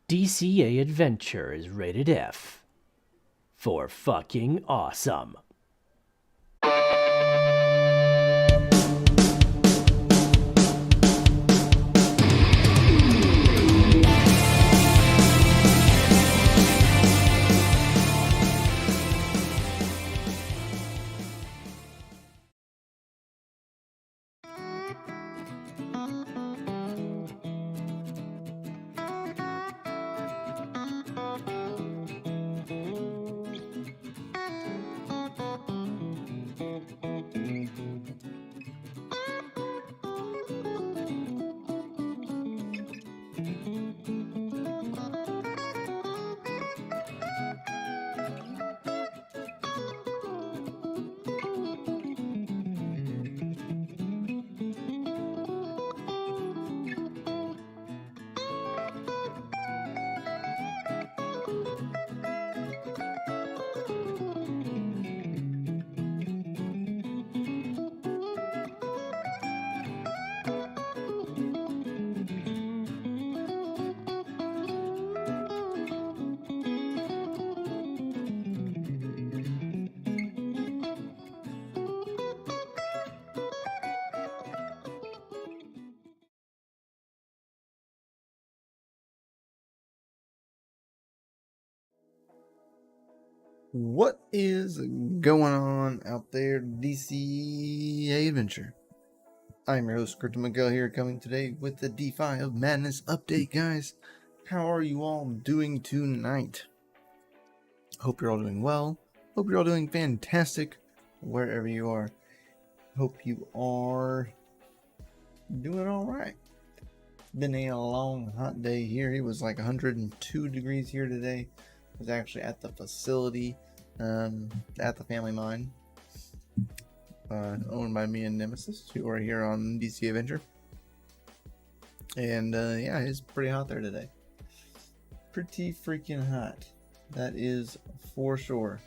DCA Adventure is rated F for fucking awesome. What is going on out there, DCA Adventure? I'm your host, Crypto Miguel here, coming today with the DeFi of Madness update, guys. How are you all doing tonight? Hope you're all doing well. Hope you're all doing fantastic wherever you are. Hope you are doing all right. Been a long, hot day here. It was like 102 degrees here today. I was actually at the facility, at the family mine, owned by me and Nemesis, who are here on DC Adventure. And yeah, it's pretty hot there today. Pretty freaking hot. That is for sure.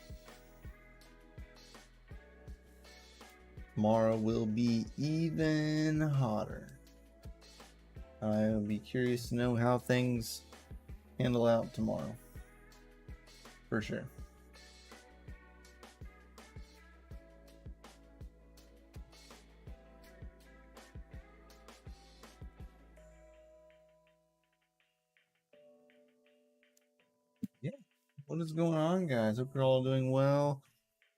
Tomorrow will be even hotter. I'll be curious to know how things handle out tomorrow. For sure. Yeah. What is going on, guys? Hope you're all doing well.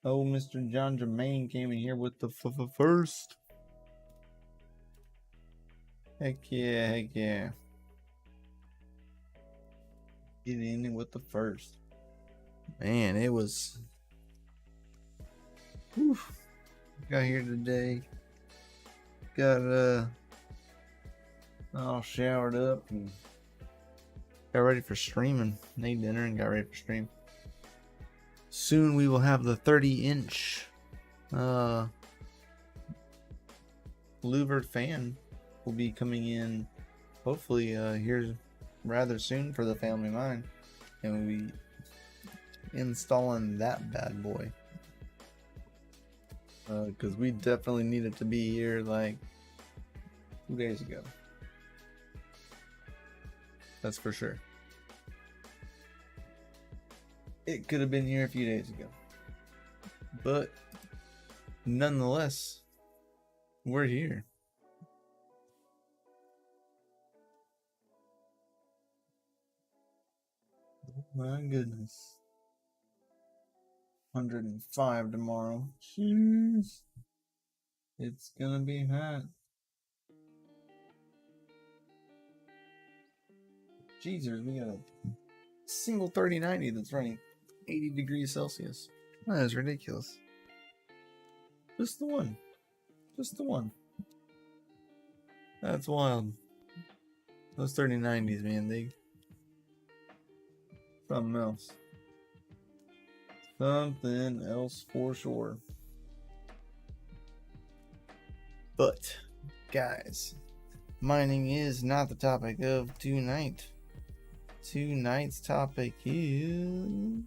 Oh, Mr. John Germain came in here with the first. Heck yeah, heck yeah. Get in with the first. Man, it was. Whew. Got here today. Got all showered up and got ready for streaming. Made dinner and got ready for stream. Soon we will have the 30-inch louvered fan will be coming in. Hopefully here rather soon for the family mine, and we'll be installing that bad boy, because we definitely needed to be here like 2 days ago. That's for sure. It could have been here a few days ago, but nonetheless, we're here. Oh my goodness. 105 tomorrow. Jeez. It's gonna be hot. Jesus, we got a single 3090 that's running 80 degrees Celsius. That is ridiculous. Just the one. Just the one. That's wild. Those 3090s, man, they... something else. Something else for sure. But, guys, mining is not the topic of tonight. Tonight's topic is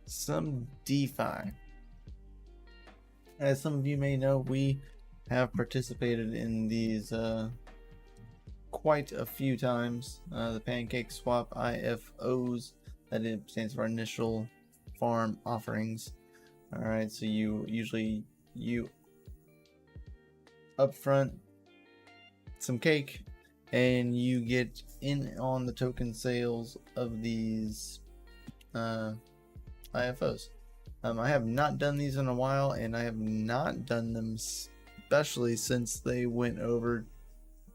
some DeFi. As some of you may know, we have participated in these quite a few times. The Pancake Swap IFOs, that it stands for Initial Farm Offerings. All right, so you upfront some cake, and you get in on the token sales of these IFOs. I have not done these in a while, and I have not done them especially since they went over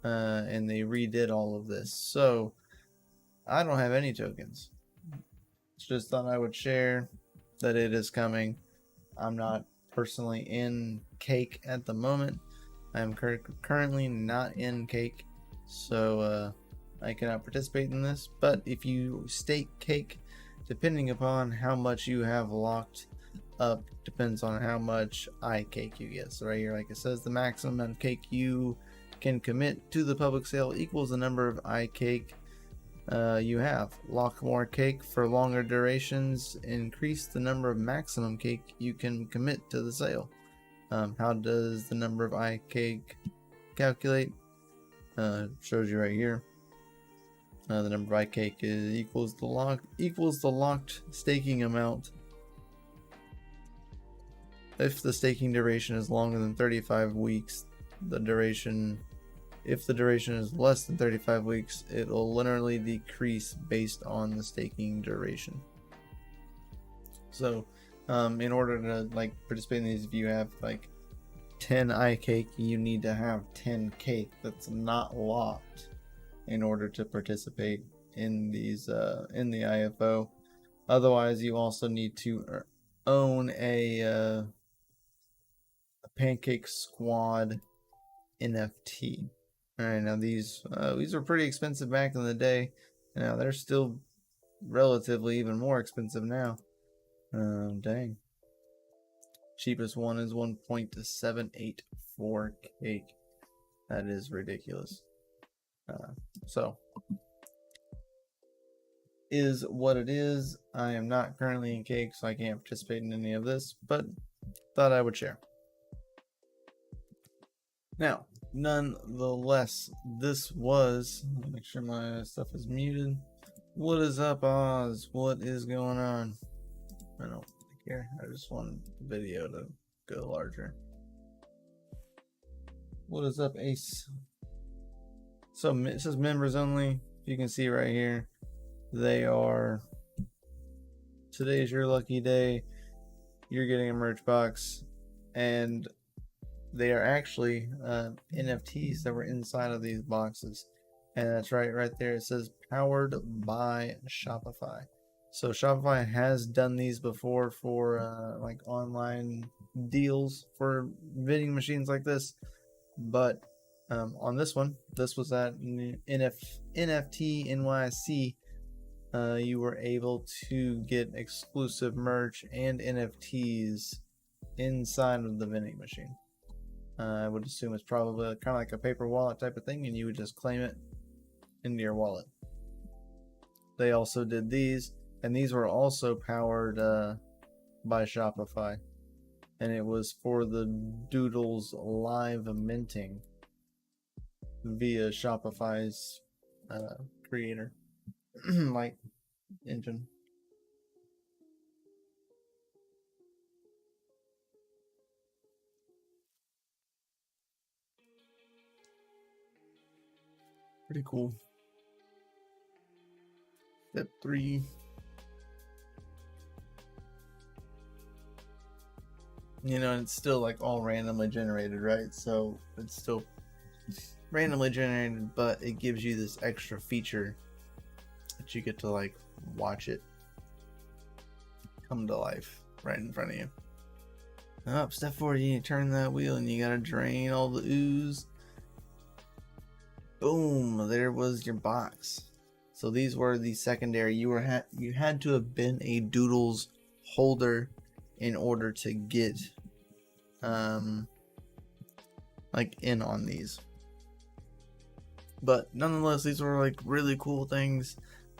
and they redid all of this. So I don't have any tokens. Just thought I would share that it is coming. I'm not personally in Cake at the moment. I'm currently not in Cake, so I cannot participate in this. But if you stake Cake, depending upon how much you have locked up, depends on how much iCake you get. So right here, like it says, the maximum amount of cake you can commit to the public sale equals the number of iCake you have. Lock more cake for longer durations. Increase the number of maximum cake you can commit to the sale. How does the number of iCake calculate? Shows you right here. The number of iCake equals the locked staking amount. If the staking duration is longer than 35 weeks, if the duration is less than 35 weeks, it will linearly decrease based on the staking duration. So, in order to participate in these, if you have 10 iCake, you need to have 10 cake that's not locked in order to participate in these in the IFO. Otherwise, you also need to own a Pancake Squad NFT. All right, now these were pretty expensive back in the day. Now they're still relatively even more expensive now. Dang. Cheapest one is 1.784 cake. That is ridiculous. So is what it is. I am not currently in cake, so I can't participate in any of this, but thought I would share. Now, nonetheless, this was, let me make sure my stuff is muted. What is up, Oz? What is going on? I don't care. I just want the video to go larger. What is up, Ace? So it says members only. You can see right here. Today's your lucky day. You're getting a merch box, and they are actually NFTs that were inside of these boxes. And that's right there. It says powered by Shopify. So Shopify has done these before for online deals for vending machines like this. But on this one, this was at NFT NYC. You were able to get exclusive merch and NFTs inside of the vending machine. I would assume it's probably kind of like a paper wallet type of thing, and you would just claim it into your wallet. They also did these, and these were also powered by Shopify, and it was for the Doodles live minting via Shopify's creator engine. Pretty cool. Step 3. It's still all randomly generated, right? So it's still randomly generated, but it gives you this extra feature that you get to watch it come to life right in front of you. Step 4, you need to turn that wheel and you gotta drain all the ooze. Boom, there was your box. So these were the secondary. You had to have been a Doodles holder in order to get in on these. But nonetheless, these were really cool things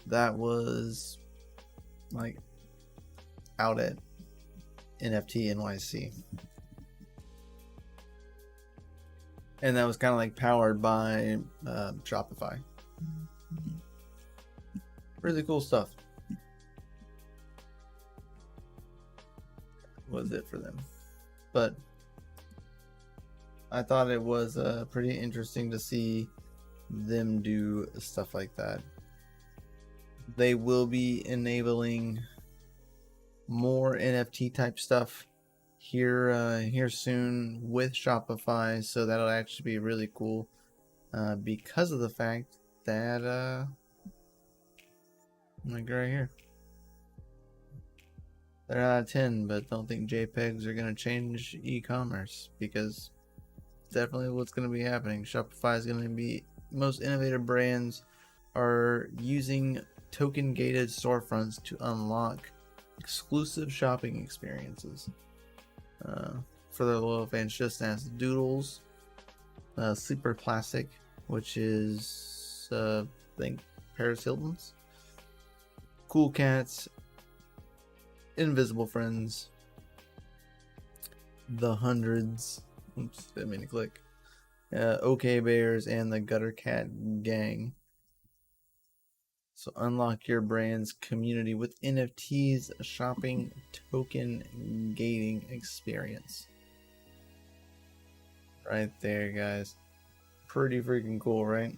that was out at NFT NYC. and that was kind of like powered by Shopify. Really cool stuff. Was it for them, but I thought it was pretty interesting to see them do stuff like that. They will be enabling more NFT type stuff here soon with Shopify, so that'll actually be really cool because of the fact that like right here, they're out of 10, but don't think JPEGs are going to change e-commerce, because definitely what's going to be happening. Shopify is going to be, most innovative brands are using token gated storefronts to unlock exclusive shopping experiences for their loyal fans, just as Doodles, Sleeper Classic, which is I think Paris Hilton's, Cool Cats, Invisible Friends, The Hundreds, oops, didn't mean to click, OK Bears, and the Gutter Cat Gang. So unlock your brand's community with NFTs, a shopping token gating experience. Right there, guys. Pretty freaking cool, right?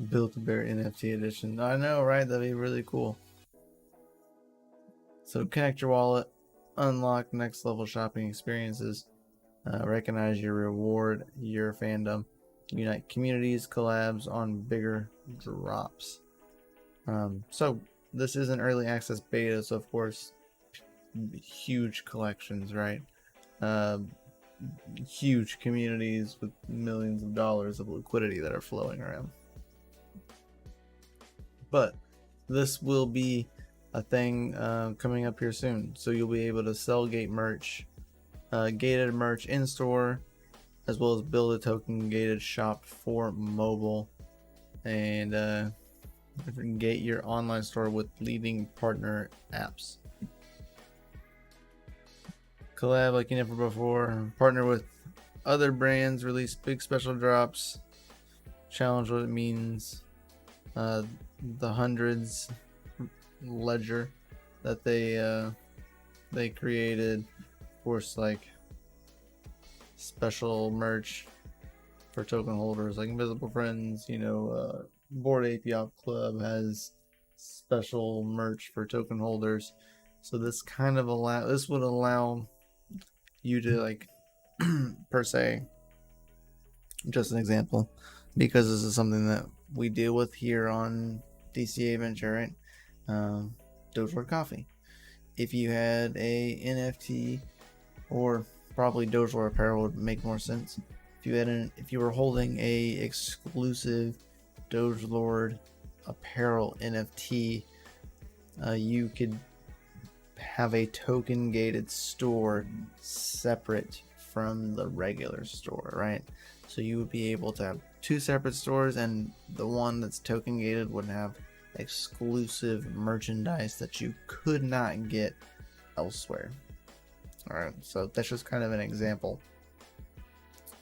Build-A-Bear NFT edition. I know, right? That'd be really cool. So connect your wallet, unlock next level shopping experiences, recognize your reward, your fandom, unite communities, collabs on bigger drops. So this is an early access beta, so of course huge collections, right? Huge communities with millions of dollars of liquidity that are flowing around. But this will be a thing coming up here soon, so you'll be able to sell gated merch in store, as well as build a token gated shop for mobile, and gate your online store with leading partner apps. Collab like you never before. Partner with other brands. Release big special drops. Challenge what it means. The Hundreds ledger that they created. Of course, like special merch for token holders, like Invisible Friends. You know, Bored Ape Yacht Club has special merch for token holders. So this kind of would allow you to, like, per se, just an example, because this is something that we deal with here on DCA Venture, right? DogeLord Coffee. If you had a NFT, or probably DogeLord apparel would make more sense. If you were holding a exclusive DogeLord apparel NFT, you could have a token gated store separate from the regular store, right? So you would be able to have two separate stores, and the one that's token gated would have exclusive merchandise that you could not get elsewhere. Alright, so that's just kind of an example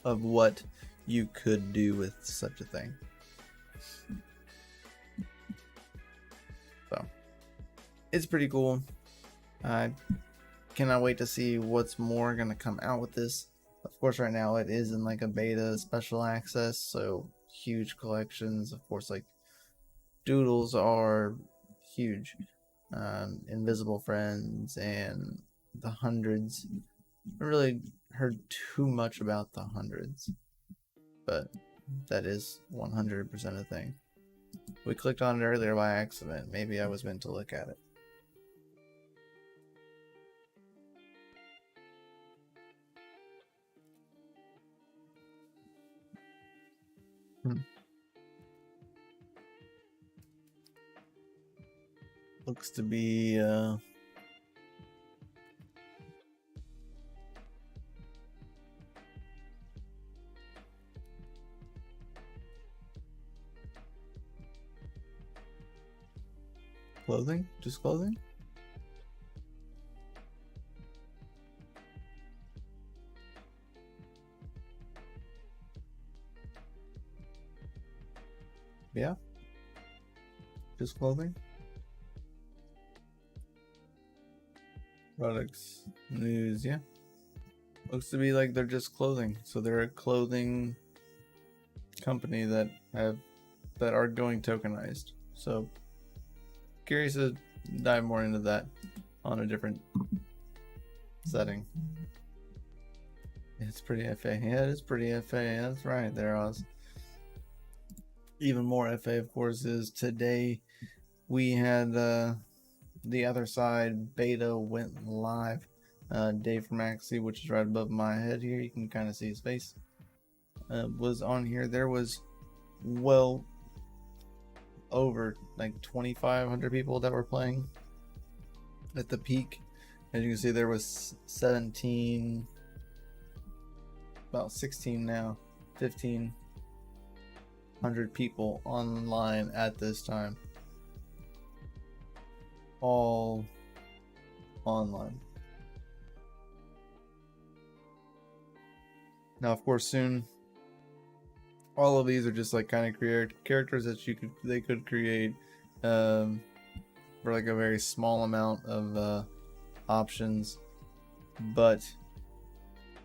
of what you could do with such a thing. So it's pretty cool. I cannot wait to see what's more going to come out with this. Of course, right now it is in like a beta special access, so huge collections. Of course, like Doodles are huge. Invisible Friends and the Hundreds. I haven't really heard too much about the Hundreds, but that is 100% a thing. We clicked on it earlier by accident. Maybe I was meant to look at it. Looks to be clothing? Just clothing? Yeah. Just clothing. Products, news, yeah. Looks to be like they're just clothing. So they're a clothing company that are going tokenized. So curious to dive more into that on a different setting. It's pretty FA. Yeah, it is pretty FA. That's right there, Oz. Even more FA, of course, is today we had the other side beta went live. Dave from Maxi, which is right above my head here, you can kind of see his face, was on here. There was well over like 2,500 people that were playing at the peak. As you can see, there was 17, about 16 now, 1,500 people online at this time, all online. Now, of course, soon all of these are just like kind of characters that they could create for like a very small amount of options. But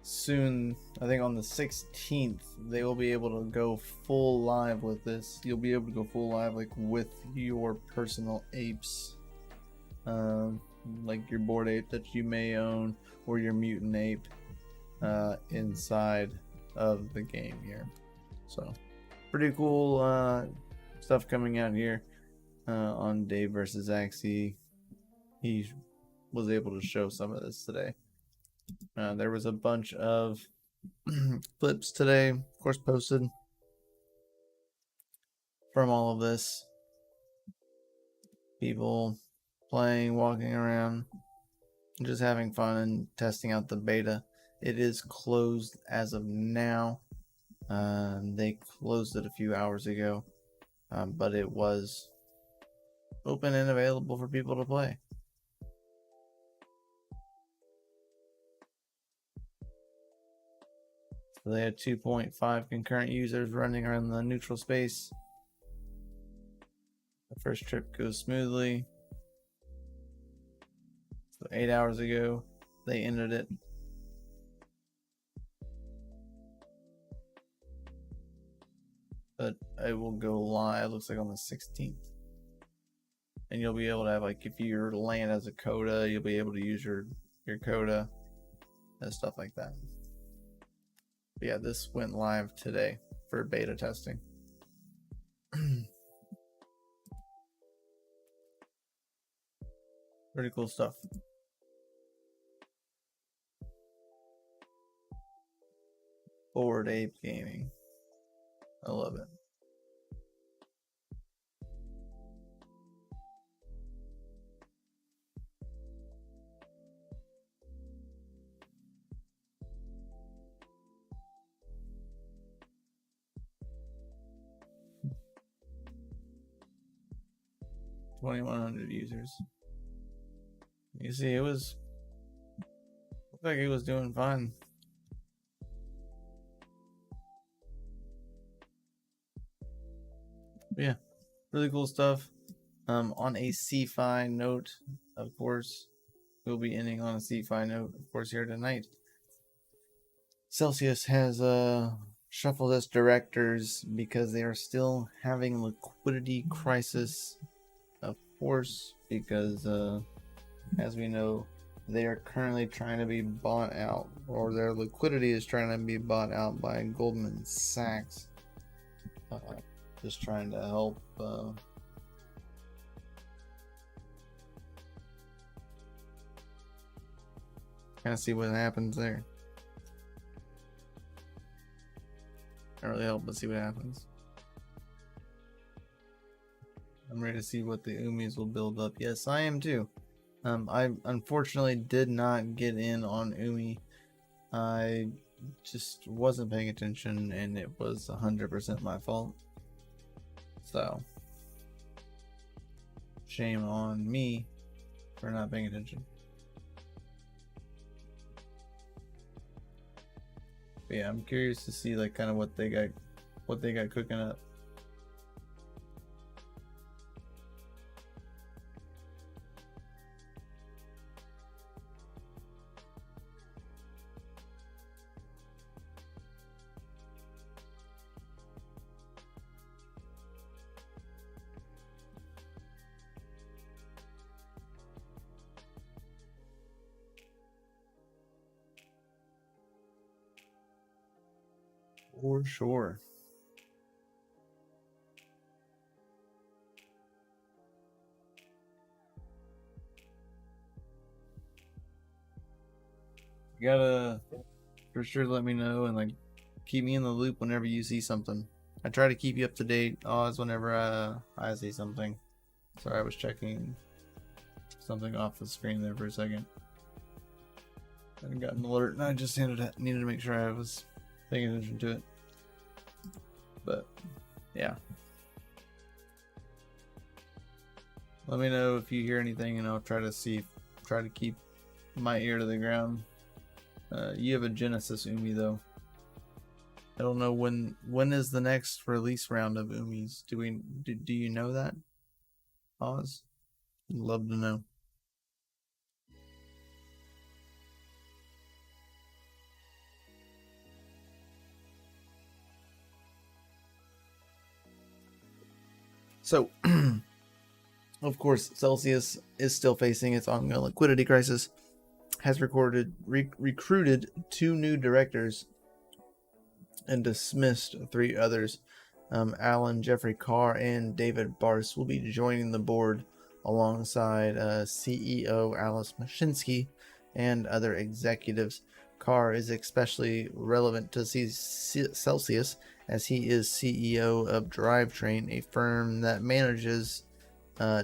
soon, I think on the 16th, they will be able to go full live with this. You'll be able to go full live like with your personal apes, like your bored ape that you may own, or your mutant ape inside of the game here. So pretty cool stuff coming out here on Dave versus Axie. He was able to show some of this today. There was a bunch of clips today, of course, posted from all of this. People playing, walking around, just having fun and testing out the beta. It is closed as of now. They closed it a few hours ago, but it was open and available for people to play. So they had 2.5 concurrent users running around the neutral space. The first trip goes smoothly. So 8 hours ago, they ended it. But it will go live, looks like on the 16th. And you'll be able to have, like, if your land has a coda, you'll be able to use your coda and stuff like that. But yeah, this went live today for beta testing. Pretty cool stuff. Bored Ape Gaming. I love it. $2,100 users. You see, it looked like he was doing fine. But yeah, really cool stuff. On a CeFi note, of course, we'll be ending on a CeFi note, of course, here tonight. Celsius has shuffled us directors because they are still having liquidity crisis, of course, because as we know, they are currently trying to be bought out, or their liquidity is trying to be bought out by Goldman Sachs. Just trying to help kind of see what happens there. Can't really help but see what happens. I'm ready to see what the Umis will build up. Yes, I am too. I unfortunately did not get in on Umi. I just wasn't paying attention, and it was 100% my fault. So, shame on me for not paying attention. But yeah, I'm curious to see like kind of what they got cooking up. For sure. You gotta for sure let me know and like keep me in the loop whenever you see something. I try to keep you up to date, Oz, whenever I see something. Sorry, I was checking something off the screen there for a second. I got an alert and I just needed to make sure I was paying attention to it. But yeah. Let me know if you hear anything and I'll try to keep my ear to the ground. You have a Genesis Umi though. I don't know when is the next release round of Umis. Do you know that, Oz? I'd love to know. So, of course, Celsius is still facing its ongoing liquidity crisis. Has recruited 2 new directors and dismissed 3 others. Alan Jeffrey Carr and David Barse will be joining the board alongside CEO Alice Mashinsky and other executives. Carr is especially relevant to Celsius as he is CEO of Drivetrain, a firm that manages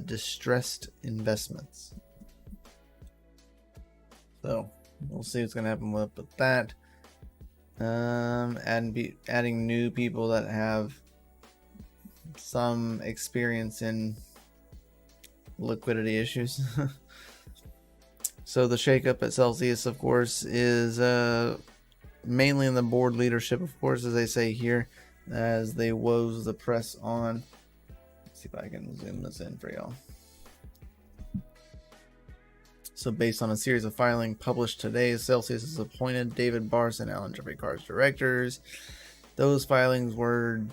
distressed investments. So we'll see what's going to happen with that. And adding new people that have some experience in liquidity issues. So the shakeup at Celsius, of course, is mainly in the board leadership, of course, as they say here, as they woes the press on. Let's see if I can zoom this in for y'all. So based on a series of filings published today, Celsius has appointed David Barse and Alan Jeffrey Carr as directors. Those filings were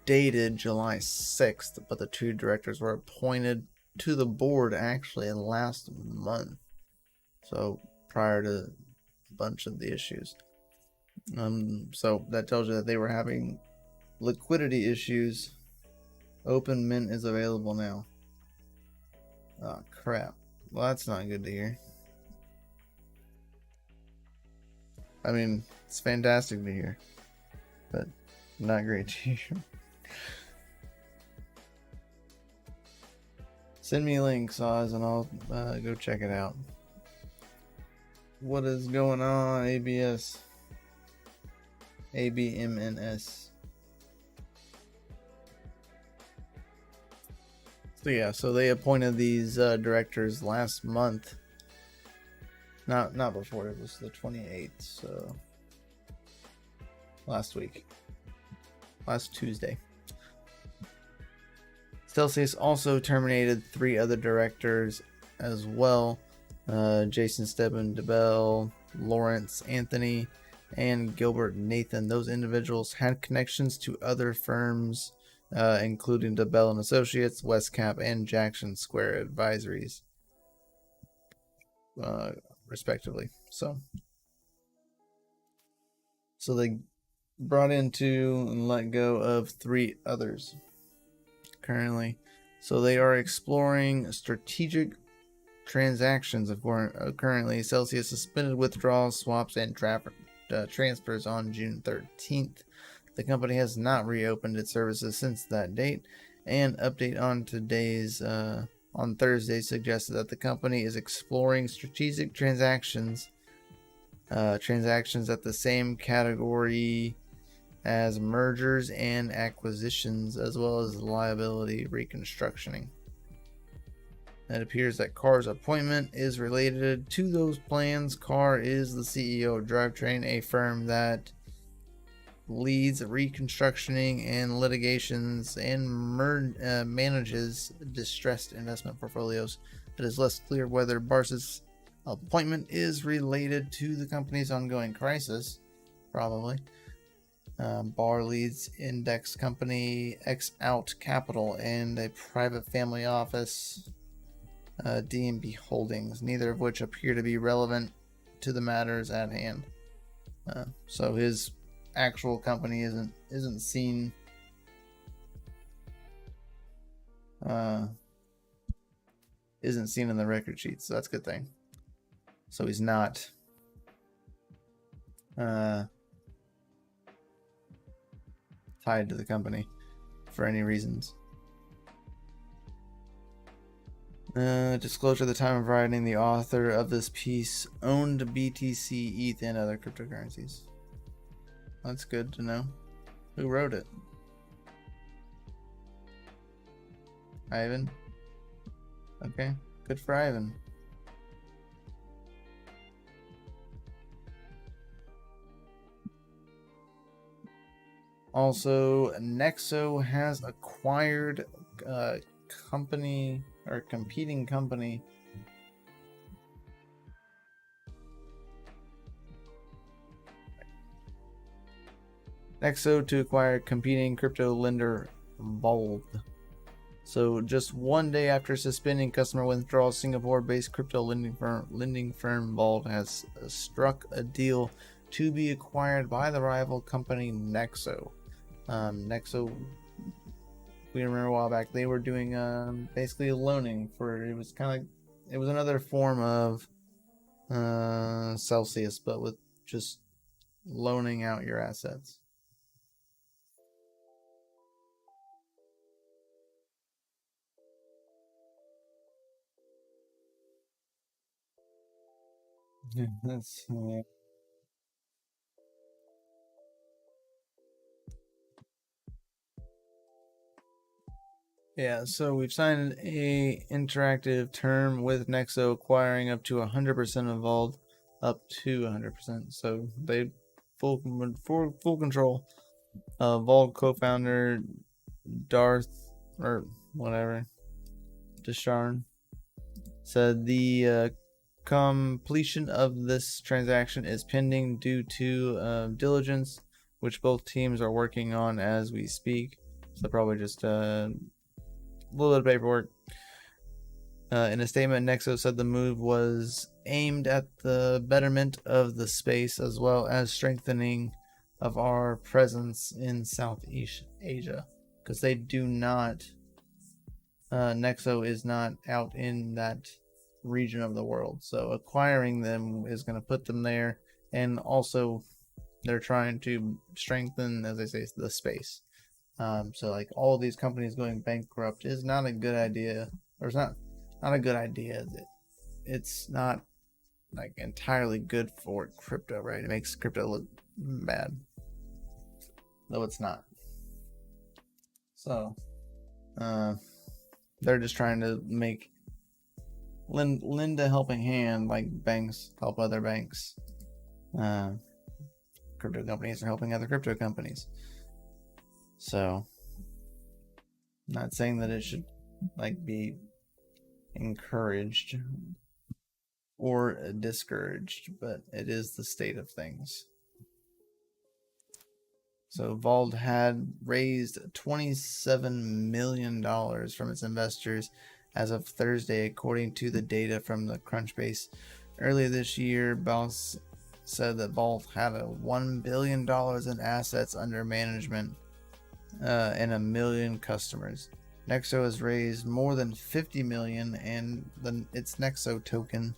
dated July 6th, but the 2 directors were appointed to the board actually last month. So prior to a bunch of the issues. So that tells you that they were having liquidity issues. Open mint is available now. Oh crap. Well, that's not good to hear. I mean, it's fantastic to hear, but not great to hear. Send me links, Oz, and I'll go check it out. What is going on, ABS? ABMNS. So yeah, so they appointed these directors last month. Not before, it was the 28th, so last week. Last Tuesday. Celsius also terminated 3 other directors as well. Jason Stebbin DeBell, Lawrence Anthony, and Gilbert Nathan. Those individuals had connections to other firms, including DeBell and Associates, Westcap, and Jackson Square Advisories, respectively. So they brought into and let go of 3 others currently. So they are exploring strategic transactions. Currently, Celsius suspended withdrawals, swaps, and transfers on June 13th. The company has not reopened its services since that date. An update on today's on Thursday suggested that the company is exploring strategic transactions at the same category as mergers and acquisitions, as well as liability reconstructioning. It appears that Carr's appointment is related to those plans. Carr is the CEO of Drivetrain, a firm that leads reconstructioning and litigations and manages distressed investment portfolios. It is less clear whether Barse's appointment is related to the company's ongoing crisis. Probably. Barr leads index company X Out Capital and a private family office, D&B Holdings, neither of which appear to be relevant to the matters at hand. So his actual company isn't seen in the record sheet, so that's a good thing. So he's not tied to the company for any reasons. Disclosure at the time of writing, the author of this piece owned BTC, ETH, and other cryptocurrencies. That's good to know. Who wrote it? Ivan? Okay, good for Ivan. Also, Nexo has acquired a company or competing company. Nexo to acquire competing crypto lender Vold. So just one day after suspending customer withdrawals, Singapore-based crypto lending firm Vold has struck a deal to be acquired by the rival company Nexo. Nexo, we remember a while back, they were doing basically loaning for, it was another form of Celsius, but with just loaning out your assets. That's yeah, so we've signed a interactive term with Nexo acquiring up to 100% of Vault, up to 100%. So they full control. Vault co-founder Darth or whatever Desharn said the completion of this transaction is pending due to diligence, which both teams are working on as we speak. So probably just a little bit of paperwork. In a statement, Nexo said the move was aimed at the betterment of the space as well as strengthening of our presence in Southeast Asia, because they do not. Nexo is not out in that region of the world, so acquiring them is going to put them there, and also they're trying to strengthen, as I say, the space. So like all these companies going bankrupt is not a good idea, or it's not a good idea. It's not like entirely good for crypto, right? It makes crypto look bad, though it's not. So they're just trying to lend a helping hand, like banks help other banks. Crypto companies are helping other crypto companies. So, not saying that it should be encouraged or discouraged, but it is the state of things. So Vault had raised $27 million from its investors as of Thursday, according to the data from the Crunchbase. Earlier this year, Boss said that Vault had $1 billion in assets under management and 1 million customers. Nexo has raised more than $50 million, and its Nexo token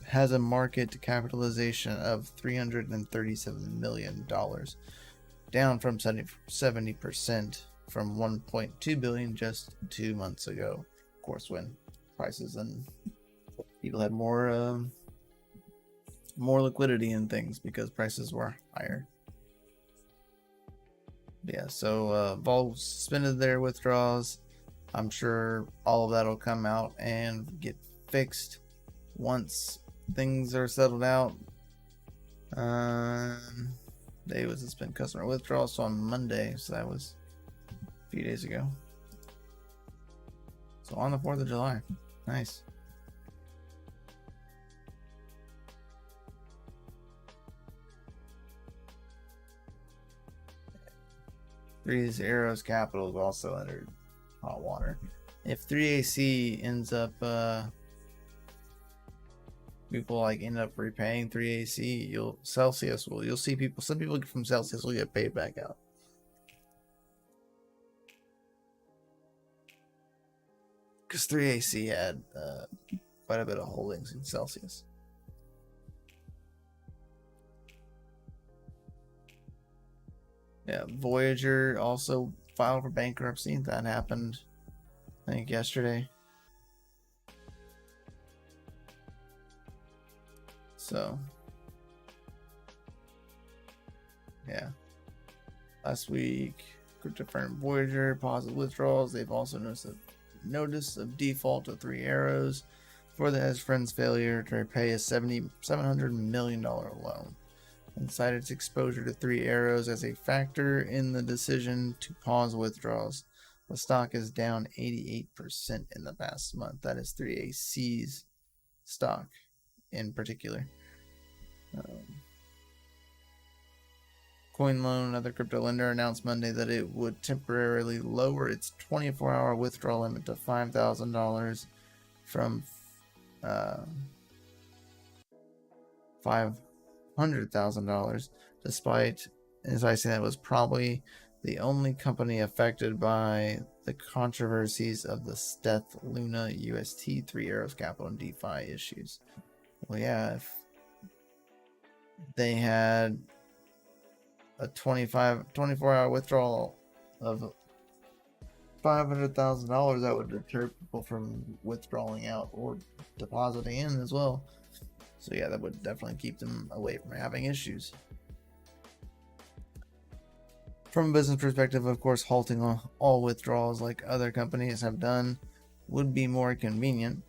has a market capitalization of $337 million, down from 70% from $1.2 billion just 2 months ago. Of course, when prices and people had more liquidity in things because prices were higher. Yeah, so Vault suspended their withdrawals. I'm sure all of that will come out and get fixed once things are settled out. They would suspend customer withdrawals on Monday, so that was a few days ago. So on the 4th of July. Nice. Three's Arrows Capital is also under hot water. If 3AC ends up people like end up repaying 3AC. You'll see people. Some people from Celsius will get paid back out. Because 3AC had quite a bit of holdings in Celsius. Yeah, Voyager also filed for bankruptcy. That happened, I think, yesterday. So, yeah. Last week, crypto firm Voyager paused withdrawals. They've also notice of default of 3 Arrows for the hedge fund's failure to repay a $700 million loan, and cited its exposure to 3 Arrows as a factor in the decision to pause withdrawals. The stock is down 88% in the past month. That is 3AC's stock in particular. CoinLoan, another crypto lender, announced Monday that it would temporarily lower its 24-hour withdrawal limit to $5,000 from $500,000, despite, as I say, that was probably the only company affected by the controversies of the Steth Luna UST 3 Arrows Capital and DeFi issues. Well, yeah, if they had a 24-hour withdrawal of $500,000, that would deter people from withdrawing out or depositing in as well. So yeah, that would definitely keep them away from having issues. From a business perspective, of course, halting all withdrawals like other companies have done would be more convenient.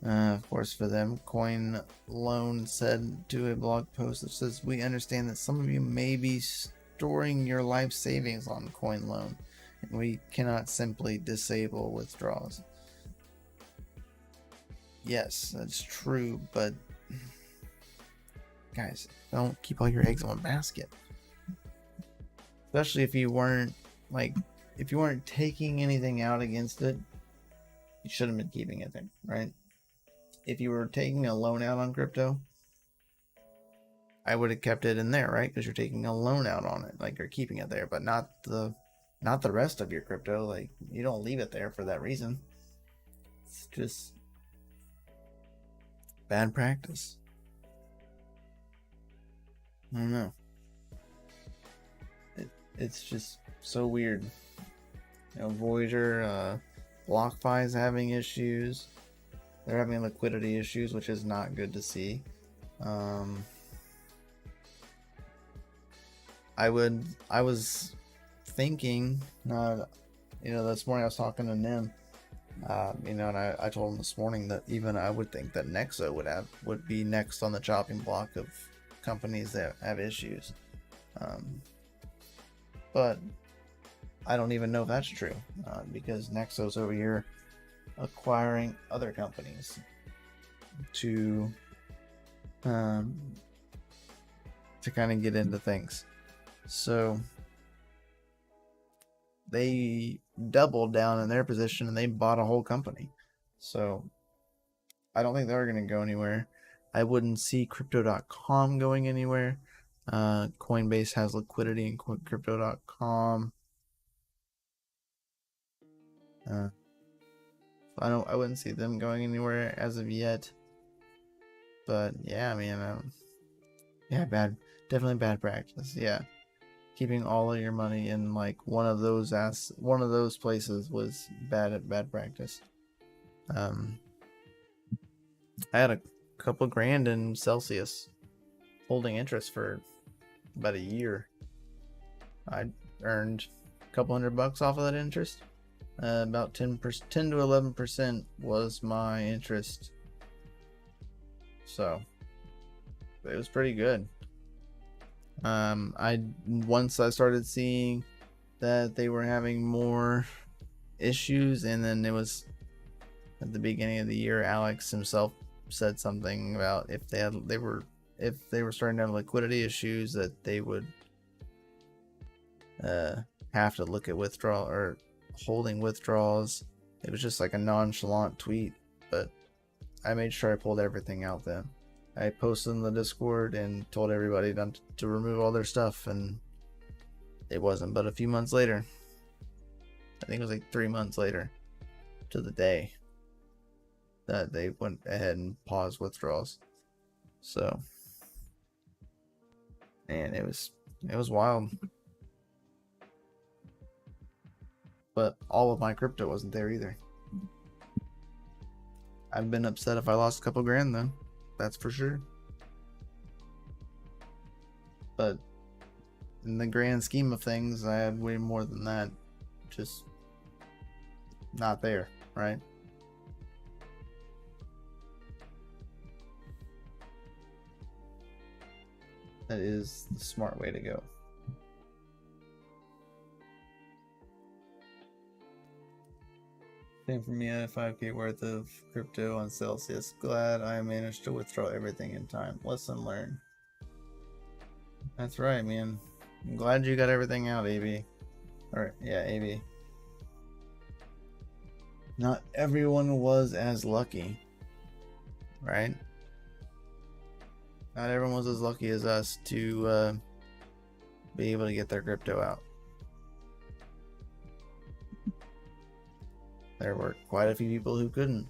Of course, for them, CoinLoan said to a blog post that says, "We understand that some of you may be storing your life savings on CoinLoan, and we cannot simply disable withdrawals." Yes, that's true, but guys, don't keep all your eggs in one basket. Especially if you weren't taking anything out against it, you shouldn't have been keeping it there, right? If you were taking a loan out on crypto, I would have kept it in there, right? Because you're taking a loan out on it, like you're keeping it there, but not the rest of your crypto. Like, you don't leave it there for that reason. It's just bad practice. I don't know. It's just so weird. You know, Voyager, BlockFi is having issues. They're having liquidity issues, which is not good to see. I was thinking, this morning I was talking to Nim, and I told him this morning that even I would think that Nexo would be next on the chopping block of companies that have issues. But I don't even know if that's true, because Nexo's over here acquiring other companies to kind of get into things. So they doubled down in their position and they bought a whole company. So I don't think they're going to go anywhere. I wouldn't see crypto.com going anywhere. Coinbase has liquidity in crypto.com. I wouldn't see them going anywhere as of yet. But yeah, I mean, definitely bad practice. Yeah, keeping all of your money in like one of those places was bad practice. I had a couple grand in Celsius holding interest for about a year. I earned a couple $100 off of that interest. About 10 to 11% was my interest. So it was pretty good. Once I started seeing that they were having more issues, and then it was at the beginning of the year, Alex himself said something about if they were starting to have liquidity issues, that they would have to look at withdrawal or holding withdrawals. It was just like a nonchalant tweet, but I made sure I pulled everything out then. I posted in the Discord and told everybody not to remove all their stuff, and it wasn't but a few months later. I think it was like 3 months later to the day that they went ahead and paused withdrawals. So, man, it was wild. But all of my crypto wasn't there either. I've been upset if I lost a couple grand though. That's for sure. But in the grand scheme of things, I had way more than that. Just not there, right? That is the smart way to go. Same for me. I had 5K worth of crypto on Celsius. Glad I managed to withdraw everything in time. Lesson learned. That's right, man. I'm glad you got everything out, AB. Alright, yeah, AB. Not everyone was as lucky, right? Not everyone was as lucky as us to be able to get their crypto out. There were quite a few people who couldn't.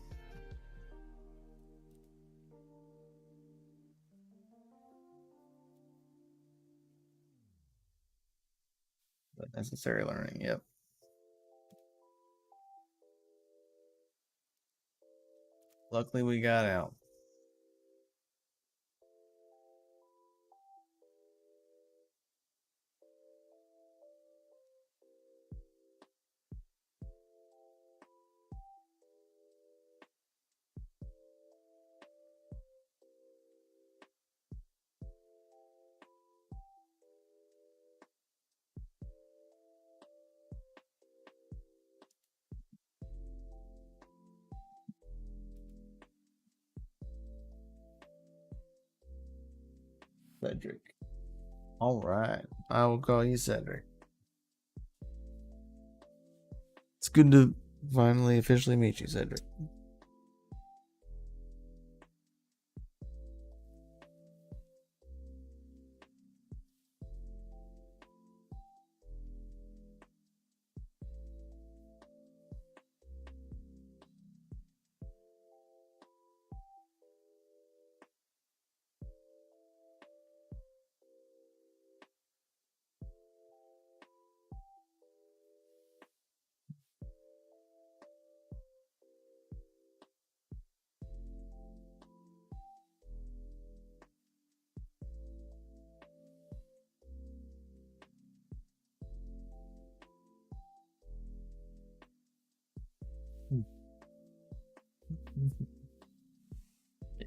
But necessary learning, yep. Luckily we got out. Cedric. Alright. I will call you Cedric. It's good to finally officially meet you, Cedric.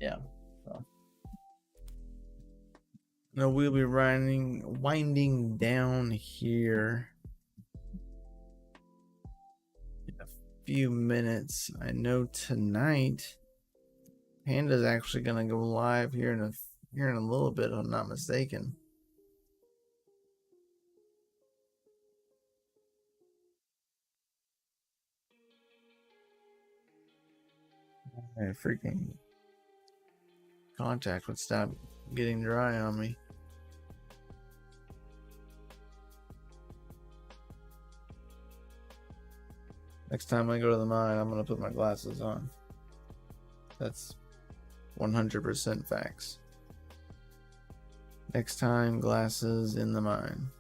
Yeah. So. Now we'll be winding down here in a few minutes. I know tonight Panda's actually gonna go live here in a little bit, if I'm not mistaken. My freaking contact would stop getting dry on me. Next time I go to the mine, I'm gonna put my glasses on. That's 100% facts. Next time, glasses in the mine.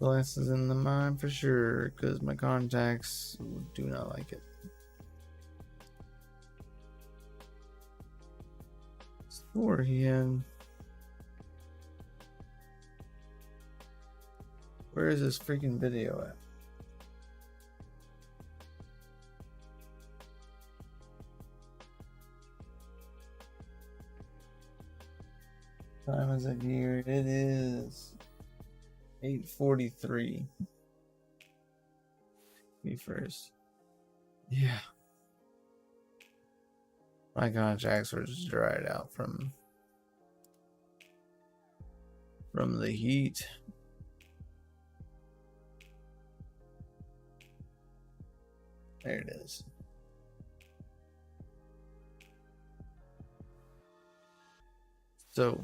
Glasses in the mine for sure, because my contacts do not like it. Swore he had. Where is this freaking video at? time is it here? It is 8:43. Me first. Yeah. My contacts were just dried out from the heat. There it is. So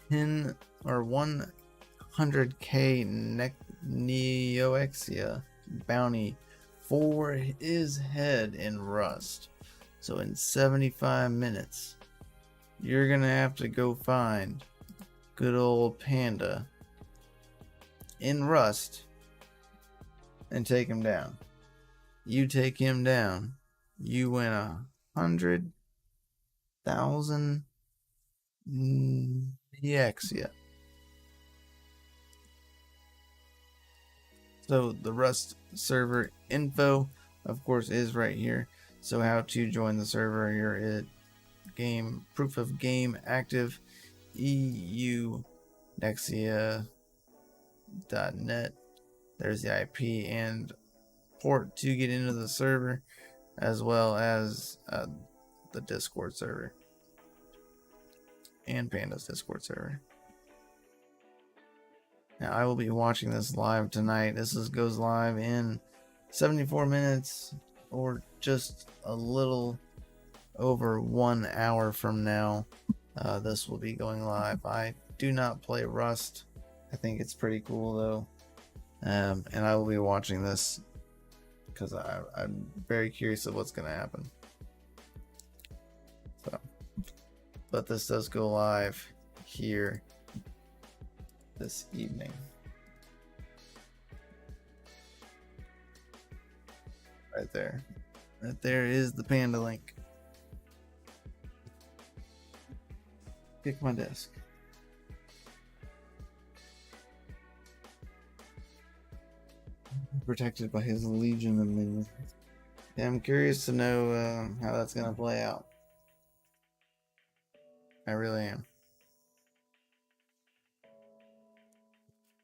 10 or 100k Neoexia bounty for his head in Rust. So in 75 minutes, you're gonna have to go find good old Panda in Rust and take him down. You take him down, you win 100,000 Neoexia. So the Rust server info, of course, is right here. So how to join the server here at game proof of game active eunexia.net. There's the IP and port to get into the server, as well as the Discord server and Panda's Discord server. Now I will be watching this live tonight. This goes live in 74 minutes or just a little over 1 hour from now. This will be going live. I do not play Rust. I think it's pretty cool though. And I will be watching this because I'm very curious of what's going to happen. So, but this does go live here this evening. Right there. Right there is the Panda link. Kick my desk. Protected by his legion of minions. Yeah, I'm curious to know how that's gonna play out. I really am.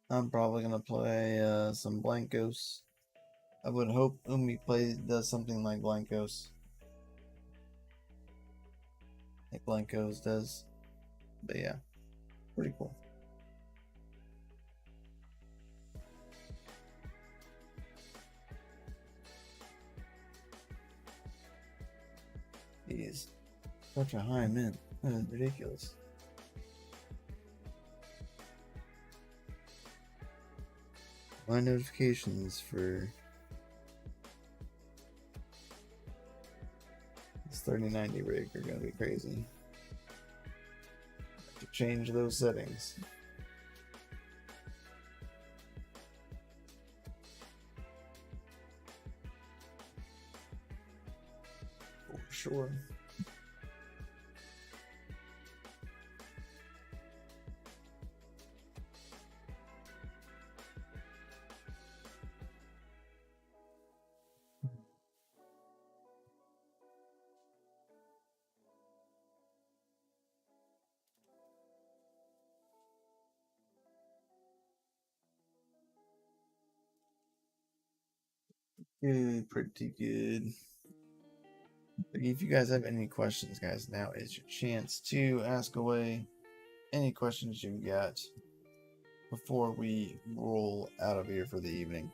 I'm probably gonna play some Blancos. I would hope Umi does something like Blancos. Like Blancos does. But yeah, pretty cool. He's such a high mint. That is ridiculous. My notifications for this 3090 rig are gonna be crazy. To change those settings. For sure. Good, pretty good. If you guys have any questions, guys, now is your chance to ask away any questions you've got before we roll out of here for the evening.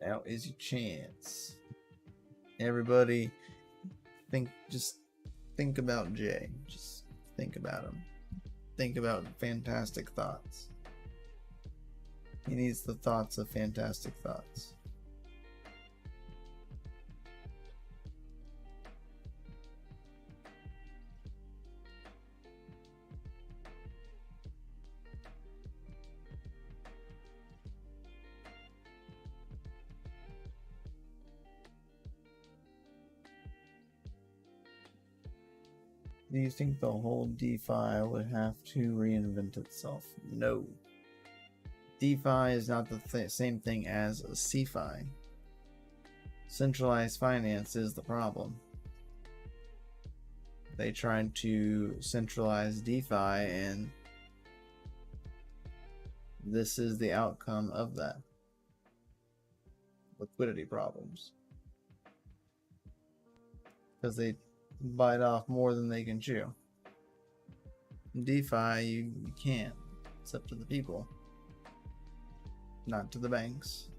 Now is your chance. Everybody, just think about Jay. Just think about him. Think about fantastic thoughts. He needs the thoughts of fantastic thoughts. Do you think the whole DeFi would have to reinvent itself? No. DeFi is not the same thing as CeFi. Centralized finance is the problem. They tried to centralize DeFi, and this is the outcome of that. Liquidity problems. Because they bite off more than they can chew. DeFi, you can't. It's up to the people, not to the banks.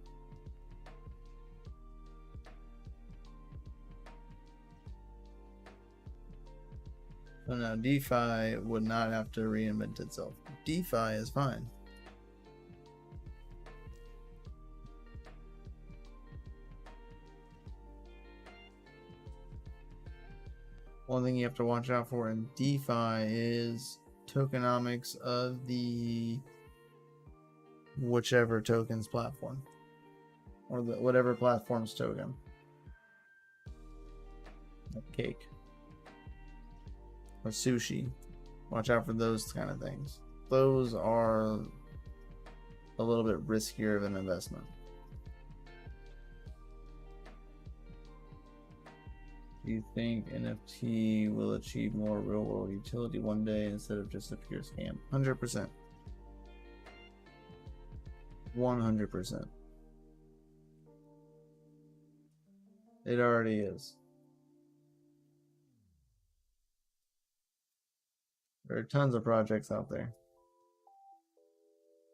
So no, DeFi would not have to reinvent itself. DeFi is fine. One thing you have to watch out for in DeFi is tokenomics of the whichever token's platform, or the whatever platform's token. Like cake or sushi. Watch out for those kind of things. Those are a little bit riskier of an investment. Do you think NFT will achieve more real world utility one day instead of just a pure scam? 100%. 100%. It already is. There are tons of projects out there.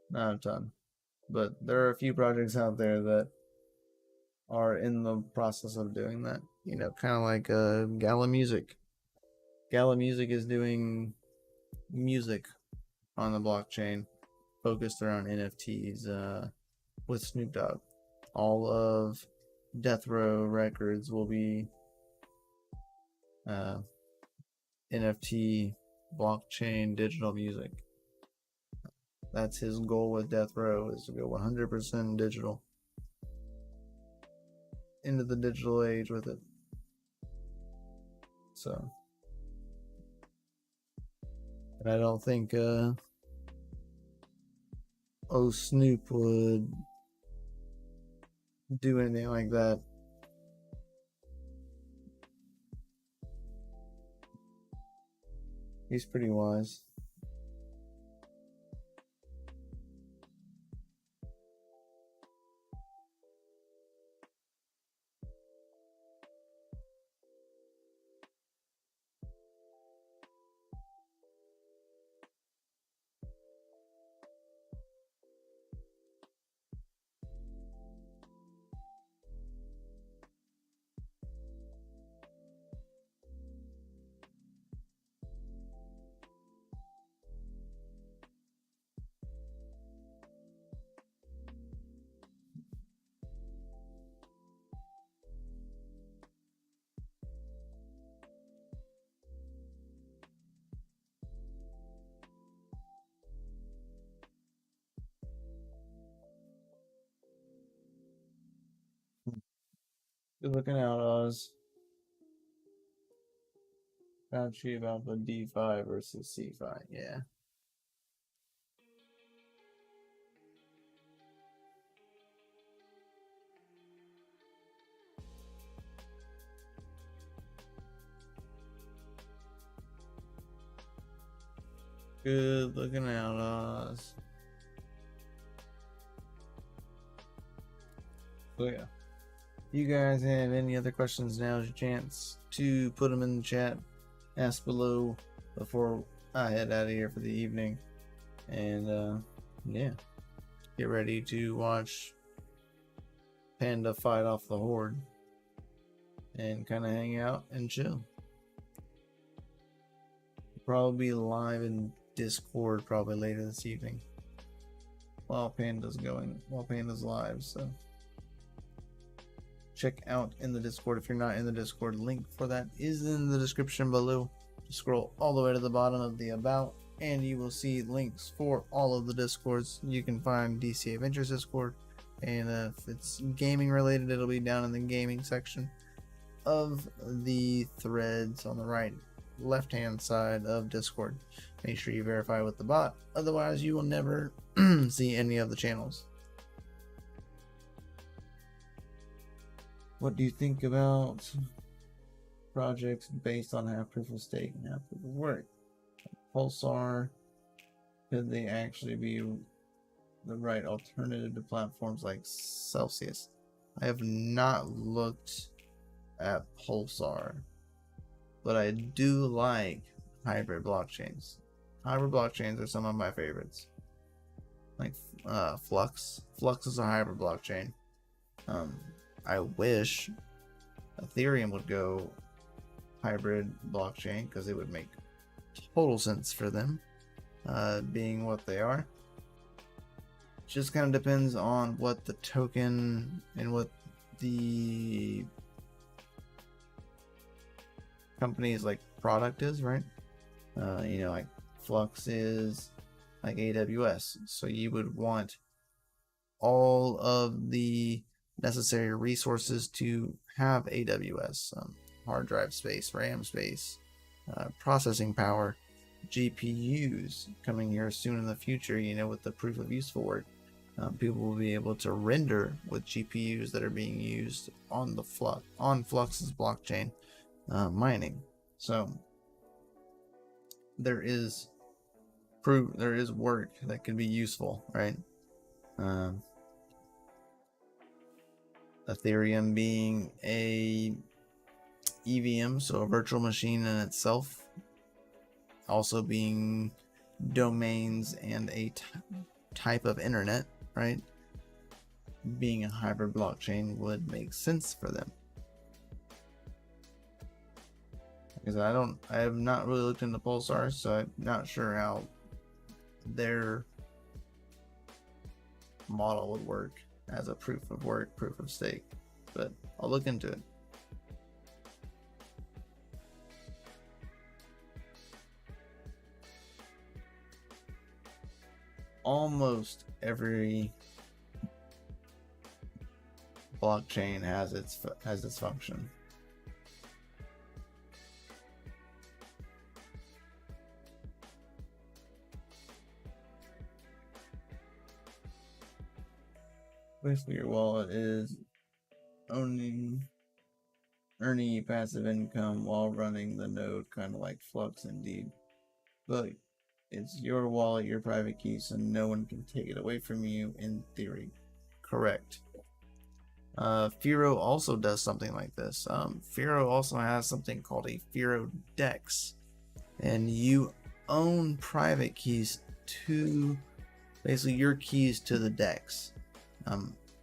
Not a ton, but there are a few projects out there that are in the process of doing that. You know, kind of like Gala Music. Gala Music is doing music on the blockchain focused around NFTs with Snoop Dogg. All of Death Row Records will be NFT blockchain digital music. That's his goal with Death Row, is to go 100% digital. Into the digital age with it. So, but I don't think Snoop would do anything like that. He's pretty wise. Good looking out, Oz. Found you about the DeFi versus CeFi. Yeah. Good looking out, Oz. So yeah. If you guys have any other questions, now's your chance to put them in the chat. Ask below before I head out of here for the evening. And yeah, get ready to watch Panda fight off the horde and kind of hang out and chill. Probably be live in Discord probably later this evening while Panda's live. So check out in the Discord if you're not in the Discord. Link for that is in the description below. Just scroll all the way to the bottom of the about and you will see links for all of the Discords. You can find DCA Ventures Discord, and if it's gaming related, it'll be down in the gaming section of the threads on the right left-hand side of Discord. Make sure you verify with the bot, otherwise you will never see any of the channels. What do you think about projects based on half proof of stake and half proof of work? Pulsar, could they actually be the right alternative to platforms like Celsius? I have not looked at Pulsar, but I do like hybrid blockchains. Hybrid blockchains are some of my favorites. Like Flux. Flux is a hybrid blockchain. I wish Ethereum would go hybrid blockchain because it would make total sense for them, being what they are. Just kind of depends on what the token and what the company's like product is, right? You know, like Flux is like AWS, so you would want all of the necessary resources to have AWS, hard drive space, RAM space, processing power, GPUs coming here soon in the future. You know, with the proof of useful work, people will be able to render with GPUs that are being used on the Flux's blockchain mining. So there is work that can be useful, right? Ethereum being a EVM, so a virtual machine in itself, also being domains and a type of internet, right? Being a hybrid blockchain would make sense for them. Because I have not really looked into Pulsar, so I'm not sure how their model would work as a proof of work, proof of stake, but I'll look into it. Almost every blockchain has its function. Basically, your wallet is earning passive income while running the node, kind of like Flux indeed. But it's your wallet, your private key, so no one can take it away from you in theory. Correct. Firo also does something like this. Firo also has something called a Firo Dex, and you own private keys to basically your keys to the Dex.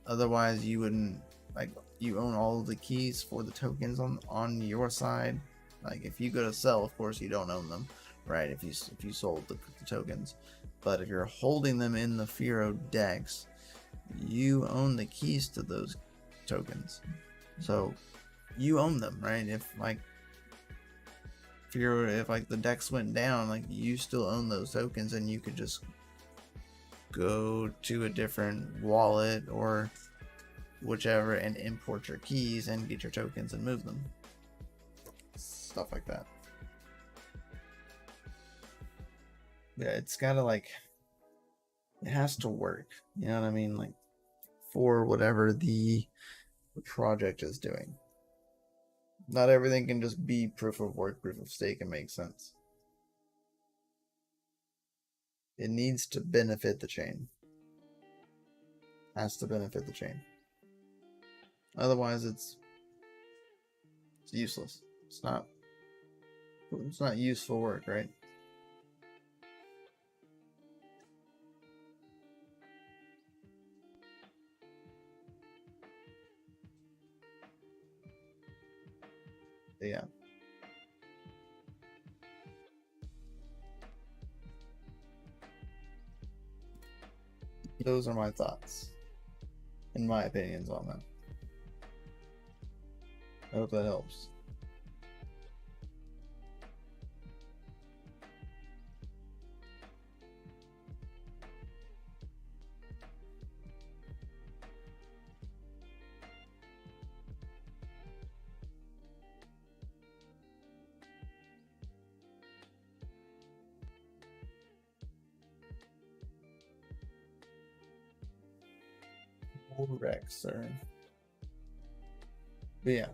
Otherwise you wouldn't, like, you own all of the keys for the tokens on your side. Like if you go to sell, of course you don't own them, right? If you sold the tokens, but if you're holding them in the Firo Dex, you own the keys to those tokens, so you own them, right? If like the Dex went down, like you still own those tokens, and you could just go to a different wallet or whichever and import your keys and get your tokens and move them, stuff like that. Yeah, it's gotta, like, it has to work, you know what I mean, like for whatever the project is doing. Not everything can just be proof of work, proof of stake, and make sense. It needs to benefit the chain. Has to benefit the chain. Otherwise it's useless. It's not useful work, right? Yeah. Those are my thoughts and my opinions on that. I hope that helps. Correct, sir. But yeah.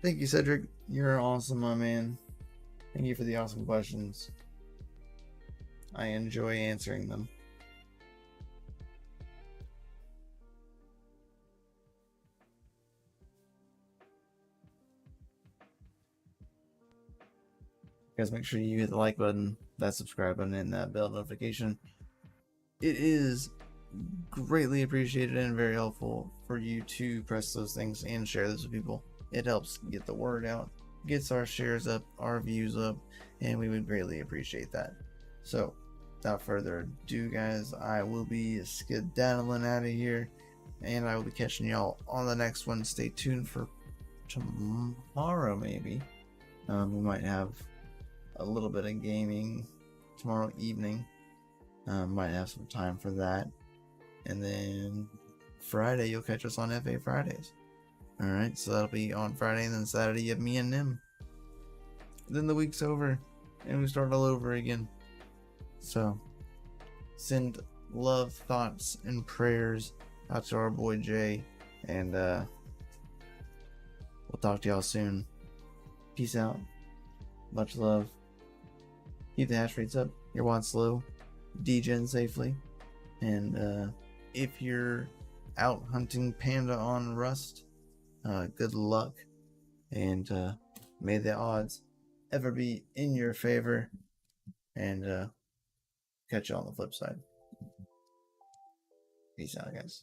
Thank you, Cedric. You're awesome, my man. Thank you for the awesome questions. I enjoy answering them. Guys, make sure you hit the like button, that subscribe button, and that bell notification. It is greatly appreciated and very helpful for you to press those things and share this with people. It helps get the word out, gets our shares up, our views up, and we would greatly appreciate that. So, without further ado, guys, I will be skedaddling out of here, and I will be catching y'all on the next one. Stay tuned for tomorrow, maybe. We might have a little bit of gaming tomorrow evening. Might have some time for that. And then Friday, you'll catch us on FA Fridays. Alright, so that'll be on Friday, and then Saturday, you have me and Nim. Then the week's over, and we start all over again. So, send love, thoughts, and prayers out to our boy Jay, and we'll talk to y'all soon. Peace out. Much love. Keep the hash rates up. Your wants low. Degen safely. And if you're out hunting panda on Rust, good luck. And may the odds ever be in your favor. And catch you on the flip side. Peace out, guys.